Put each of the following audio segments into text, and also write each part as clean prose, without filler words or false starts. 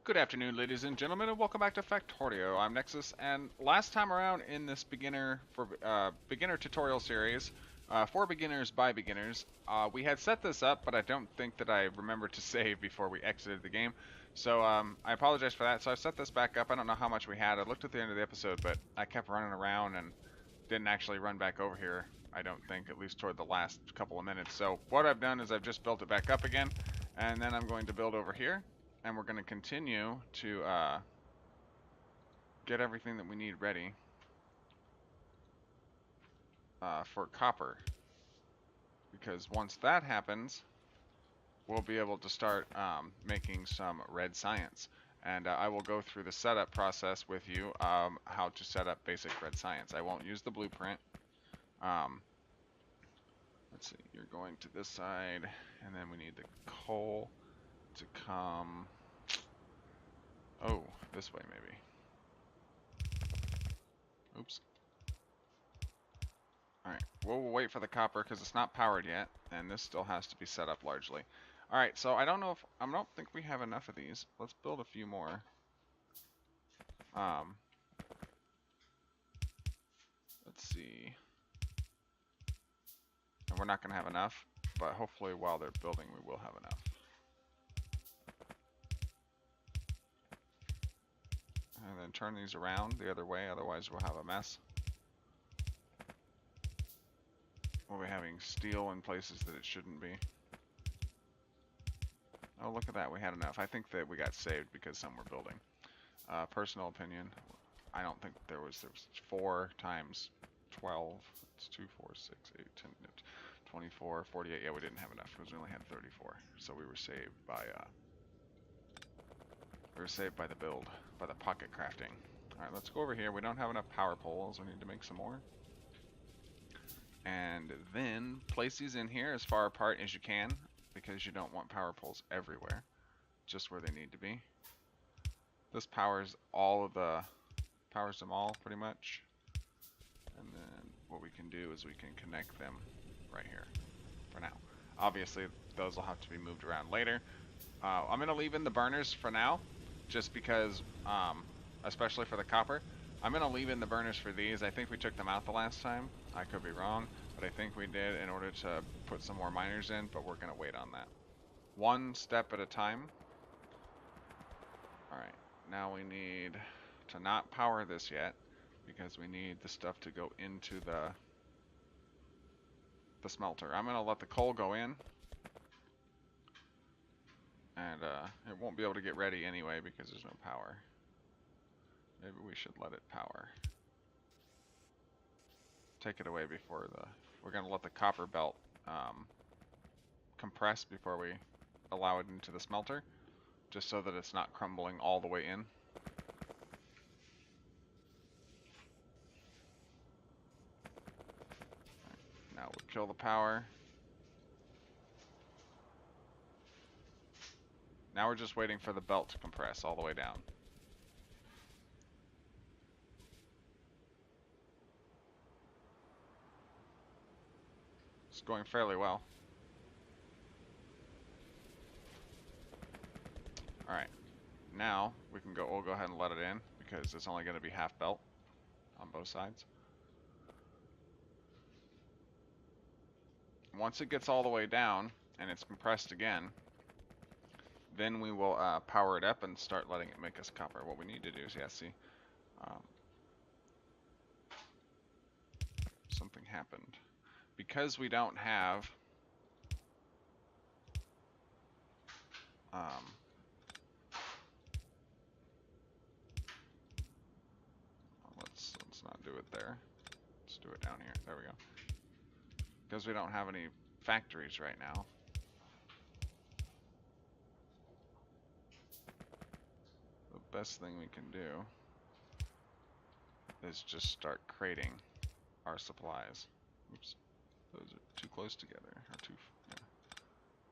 Good afternoon, ladies and gentlemen, and welcome back to Factorio. I'm Nexxus, and last time around in this beginner tutorial series, for beginners by beginners, we had set this up, but I don't think that I remembered to save before we exited the game. So I apologize for that. So I set this back up. I don't know how much we had. I looked at the end of the episode, but I kept running around and didn't actually run back over here. I don't think, at least toward the last couple of minutes. So what I've done is I've just built it back up again, and then I'm going to build over here. And we're going to continue to get everything that we need ready for copper. Because once that happens, we'll be able to start making some red science. And I will go through the setup process with you, how to set up basic red science. I won't use the blueprint. Let's see, you're going to this side, and then we need the coal to come... Oh, this way maybe. Oops. Alright, we'll wait for the copper because it's not powered yet, and this still has to be set up largely. Alright, so I don't know if... I don't think we have enough of these. Let's build a few more. Let's see. And we're not going to have enough, but hopefully while they're building we will have enough. And then turn these around the other way, otherwise we'll have a mess. We'll be having steel in places that it shouldn't be. Oh, look at that, we had enough. I think that we got saved because some were building. Personal opinion, I don't think there was 4 times 12. It's 2, 4, 6, 8, 10, 24, 48. Yeah, we didn't have enough because we only had 34. So we were saved by the build, by the pocket crafting. Alright, let's go over here. We don't have enough power poles. We need to make some more. And then place these in here as far apart as you can, because you don't want power poles everywhere, just where they need to be. This powers them all pretty much. And then what we can do is we can connect them right here for now. Obviously those will have to be moved around later. I'm going to leave in the burners for now, just because, especially for the copper. I'm going to leave in the burners for these. I think we took them out the last time. I could be wrong, but I think we did in order to put some more miners in, but we're going to wait on that. One step at a time. Alright, now we need to not power this yet, because we need the stuff to go into the smelter. I'm going to let the coal go in. And it won't be able to get ready anyway because there's no power. Maybe we should let it power. Take it away before we're going to let the copper belt compress before we allow it into the smelter, just so that it's not crumbling all the way in. Right, now we'll kill the power. Now we're just waiting for the belt to compress all the way down. It's going fairly well. Alright, now we'll go ahead and let it in, because it's only going to be half belt on both sides. Once it gets all the way down and it's compressed again, then we will power it up and start letting it make us copper. What we need to do is, yeah, see, something happened. Because we don't have let's not do it there. Let's do it down here. There we go. Because we don't have any factories right now. The best thing we can do is just start crating our supplies. Oops. Those are too close together. Or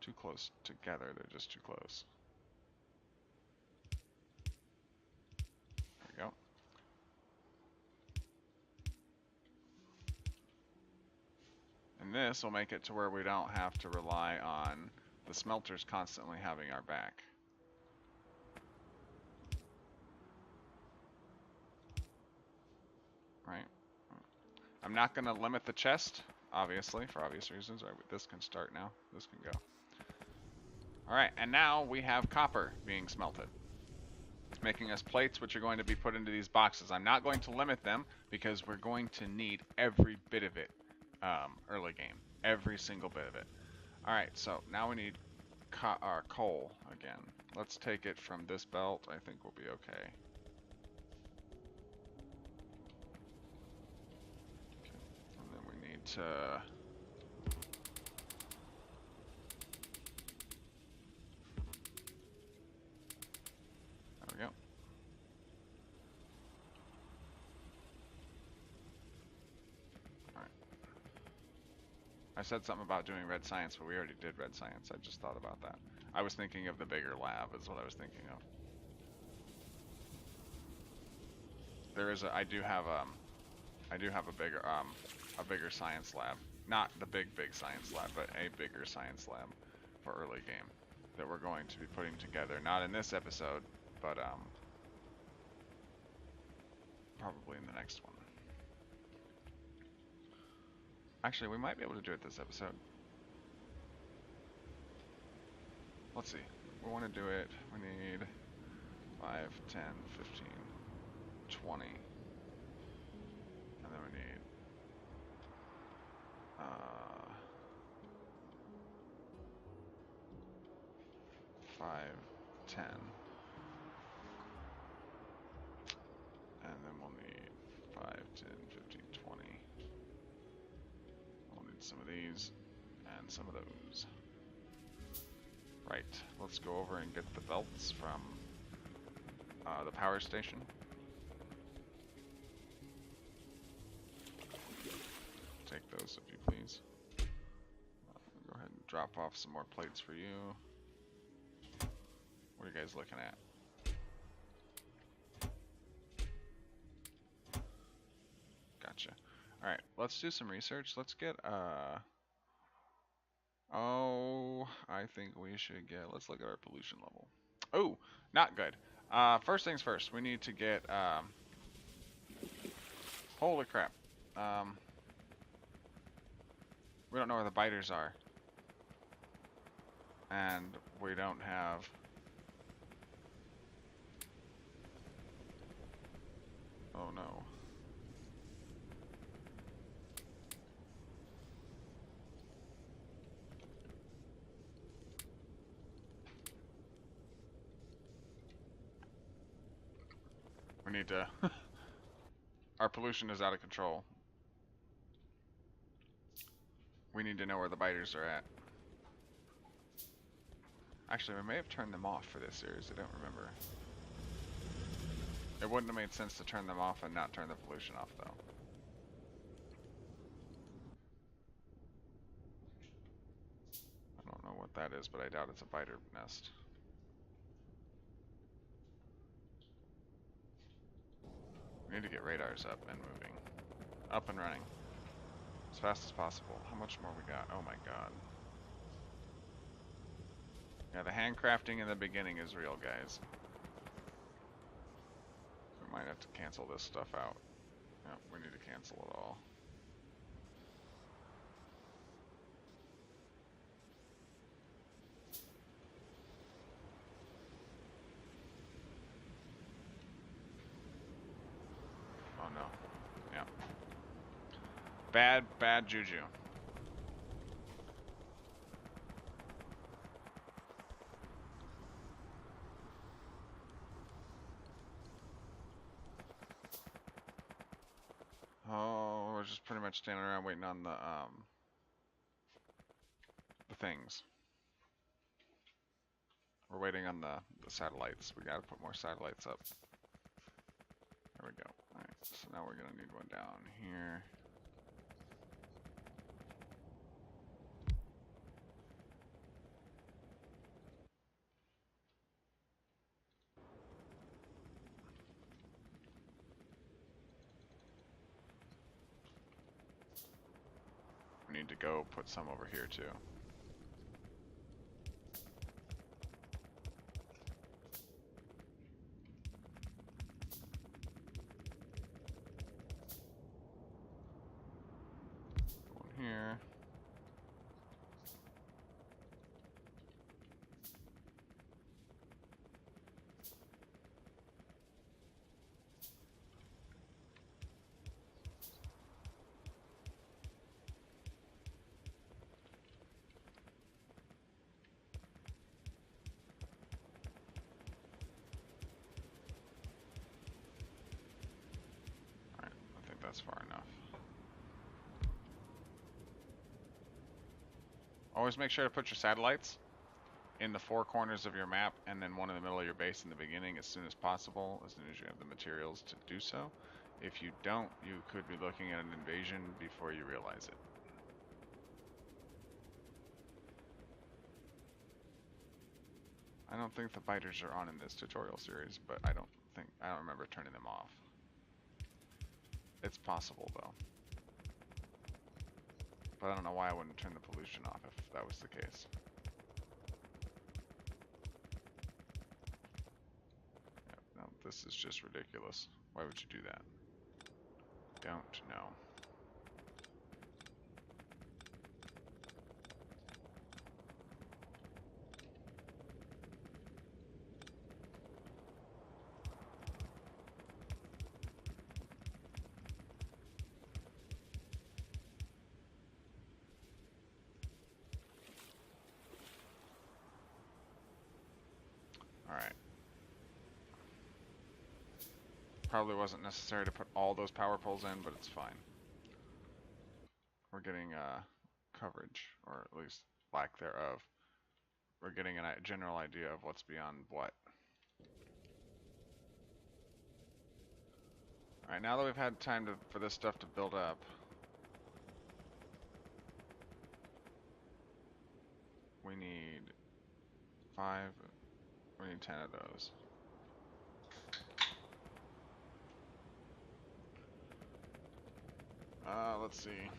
too close together. They're just too close. There we go. And this will make it to where we don't have to rely on the smelters constantly having our back. I'm not going to limit the chest, obviously, for obvious reasons. All right, this can start now. This can go. All right, and now we have copper being smelted, making us plates, which are going to be put into these boxes. I'm not going to limit them because we're going to need every bit of it early game. Every single bit of it. All right, so now we need coal again. Let's take it from this belt. I think we'll be okay. And then we need to... There we go. Alright. I said something about doing red science, but we already did red science. I just thought about that. I was thinking of the bigger lab is what I was thinking of. There is I do have a bigger science lab. Not the big science lab, but a bigger science lab for early game that we're going to be putting together. Not in this episode, but probably in the next one. Actually, we might be able to do it this episode. Let's see. We want to do it. We need 5, 10, 15, 20. And then we need 5, 10. And then we'll need 5, 10, 15, 20. We'll need some of these and some of those. Right, let's go over and get the belts from the power station. Take those if you please. Go ahead and drop off some more plates for you. What are you guys looking at? Gotcha. Alright, let's do some research. Let's get oh, I think we should get, let's look at our pollution level. Oh, not good. First things first, we need to get holy crap. We don't know where the biters are. And we don't have... Oh no. We need to... Our pollution is out of control. We need to know where the biters are at. Actually, we may have turned them off for this series. I don't remember. It wouldn't have made sense to turn them off and not turn the pollution off, though. I don't know what that is, but I doubt it's a biter nest. We need to get radars up and moving. Up and running. As fast as possible. How much more we got? Oh my god. Yeah, the handcrafting in the beginning is real, guys. We might have to cancel this stuff out. Yep, we need to cancel it all. Oh no. Yeah. Bad juju. Oh, we're just pretty much standing around waiting on the things. We're waiting on the satellites. We gotta put more satellites up. There we go. Alright, so now we're gonna need one down here. We need to go put some over here too. here. Alright, I think that's far enough. Always make sure to put your satellites in the four corners of your map and then one in the middle of your base in the beginning as soon as possible, as soon as you have the materials to do so. If you don't, you could be looking at an invasion before you realize it. I don't think the biters are on in this tutorial series, but I don't remember turning them off. It's possible though. But I don't know why I wouldn't turn the pollution off if that was the case. Yeah, no, this is just ridiculous. Why would you do that? Don't know. Alright. Probably wasn't necessary to put all those power poles in, but it's fine. We're getting coverage, or at least lack thereof. We're getting a general idea of what's beyond what. Alright, now that we've had time for this stuff to build up, we need 10 of those. Let's see.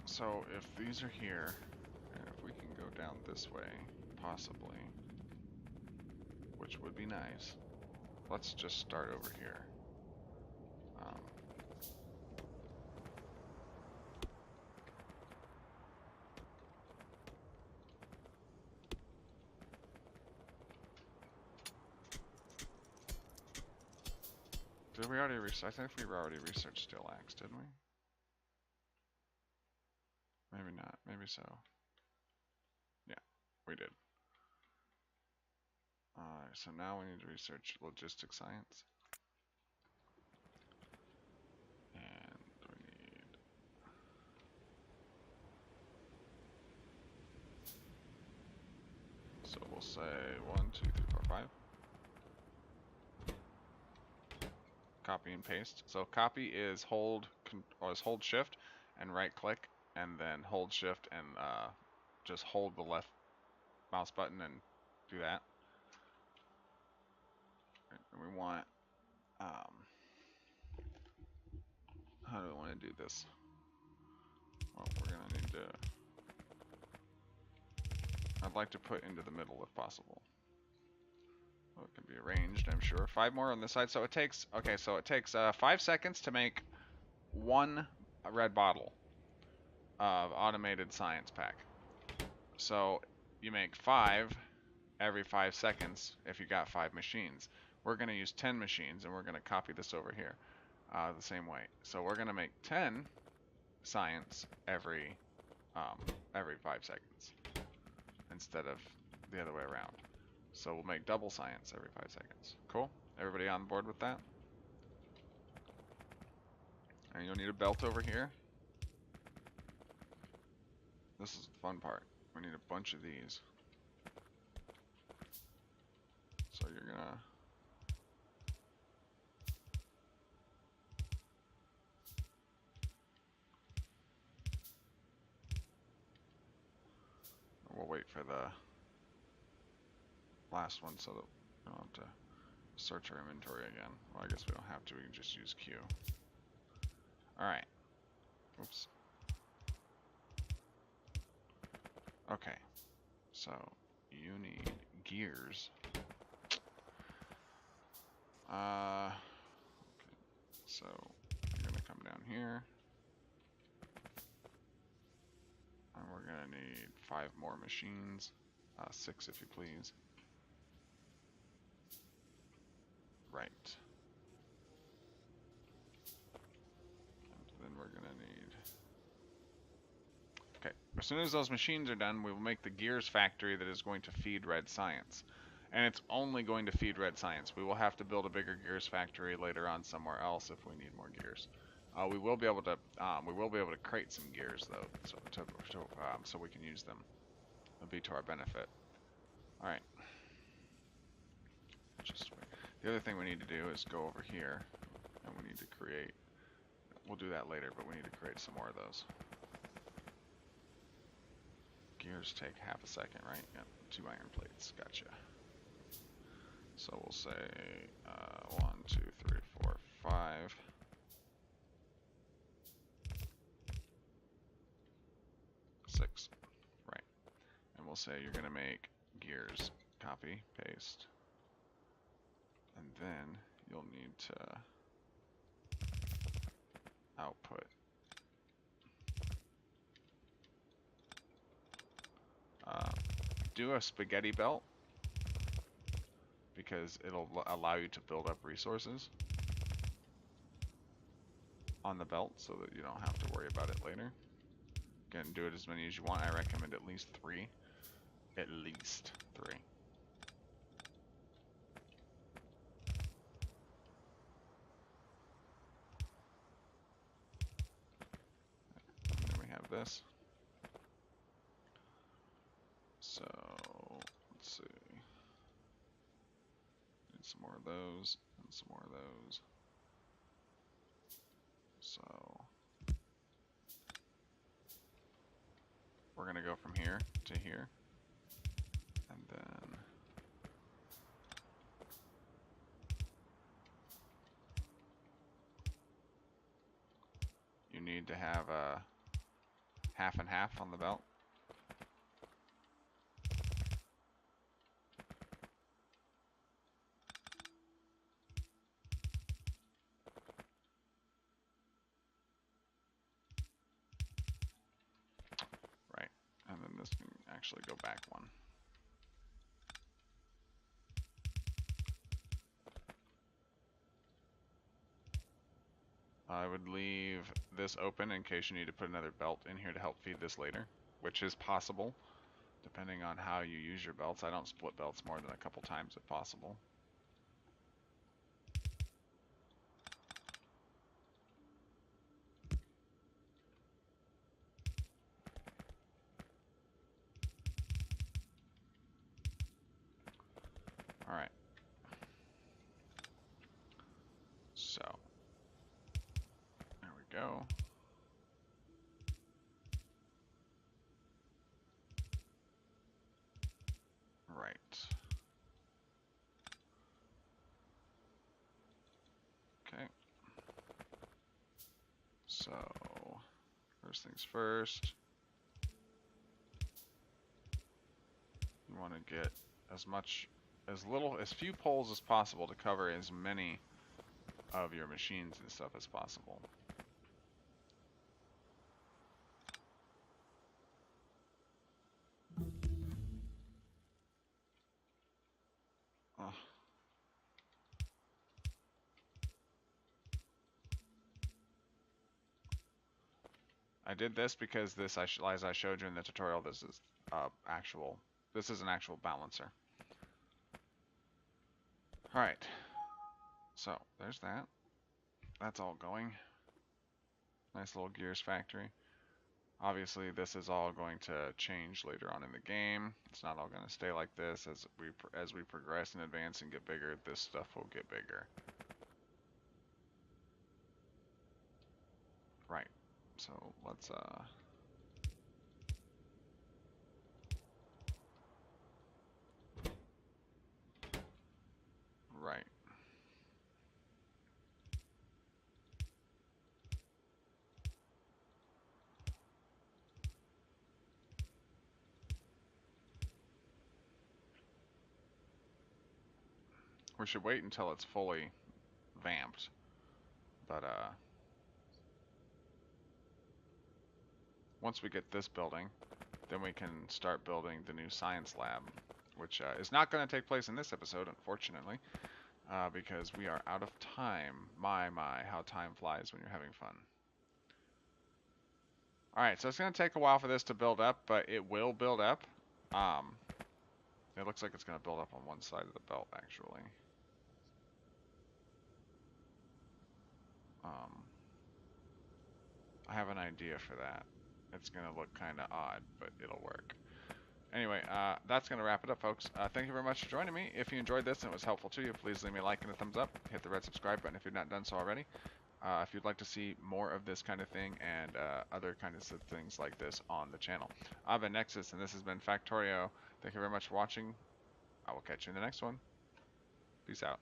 So if these are here, and if we can go down this way, possibly, which would be nice, let's just start over here. Did we already research? I think we already researched steel axe, didn't we? Maybe not. Maybe so. Yeah, we did. Alright, so now we need to research logistics science. And we need... So we'll say 1, 2, 3, 4, 5. Copy and paste. So copy is hold shift and right click, and then hold shift and just hold the left mouse button and do that. And we want how do we want to do this? Well, we're gonna need to. I'd like to put into the middle if possible. Well, it can be arranged, I'm sure. 5 more on this side. So it takes 5 seconds to make 1 red bottle of automated science pack. So you make 5 every 5 seconds if you got 5 machines. We're going to use 10 machines, and we're going to copy this over here the same way. So we're going to make 10 science every 5 seconds instead of the other way around. So we'll make double science every 5 seconds. Cool? Everybody on board with that? And you'll need a belt over here. This is the fun part. We need a bunch of these. So you're gonna... We'll wait for the last one so that we don't have to search our inventory again. Well, I guess we don't have to. We can just use Q. Alright. Oops. Okay. So, you need gears. Okay. So, you're going to come down here. we're gonna need 5 more machines. 6 if you please. Right. And then we're gonna need... Okay, as soon as those machines are done, we will make the gears factory that is going to feed Red Science. And it's only going to feed Red Science. We will have to build a bigger gears factory later on somewhere else if we need more gears. We will be able to crate some gears though, so we can use them. It'll be to our benefit. All right. Just wait. The other thing we need to do is go over here, and we need to create. We'll do that later, but we need to create some more of those. Gears take half a second, right? Yep, 2 iron plates. Gotcha. So we'll say 1, 2, 3, 4, 5. 6. Right. And we'll say you're going to make gears. Copy, paste. And then you'll need to output. Do a spaghetti belt, because it'll allow you to build up resources on the belt so that you don't have to worry about it later. Again, do it as many as you want. I recommend at least 3. At least 3. And then we have this. So, let's see. Need some more of those, and some more of those. So, we're going to go from here to here. And then you need to have a half and half on the belt. Right, and then this can actually go back 1. I would leave this open in case you need to put another belt in here to help feed this later, which is possible, depending on how you use your belts. I don't split belts more than a couple times if possible. All right. So, there we go. Right. Okay. So, first things first. You want to get as few poles as possible to cover as many of your machines and stuff as possible. Oh. I did this because this, as I showed you in the tutorial, this is an actual balancer. All right. So there's that. That's all going. Nice little gears factory. Obviously, this is all going to change later on in the game. It's not all going to stay like this. As we progress and advance and get bigger, this stuff will get bigger. Right. So let's right. We should wait until it's fully vamped. But once we get this building, then we can start building the new science lab, which is not going to take place in this episode, unfortunately, because we are out of time. My, how time flies when you're having fun. Alright, so it's going to take a while for this to build up, but it will build up. It looks like it's going to build up on one side of the belt, actually. I have an idea for that. It's going to look kind of odd, but it'll work. Anyway, that's going to wrap it up, folks. Thank you very much for joining me. If you enjoyed this and it was helpful to you, please leave me a like and a thumbs up. Hit the red subscribe button if you've not done so already. If you'd like to see more of this kind of thing and other kinds of things like this on the channel. I've been Nexxus, and this has been Factorio. Thank you very much for watching. I will catch you in the next one. Peace out.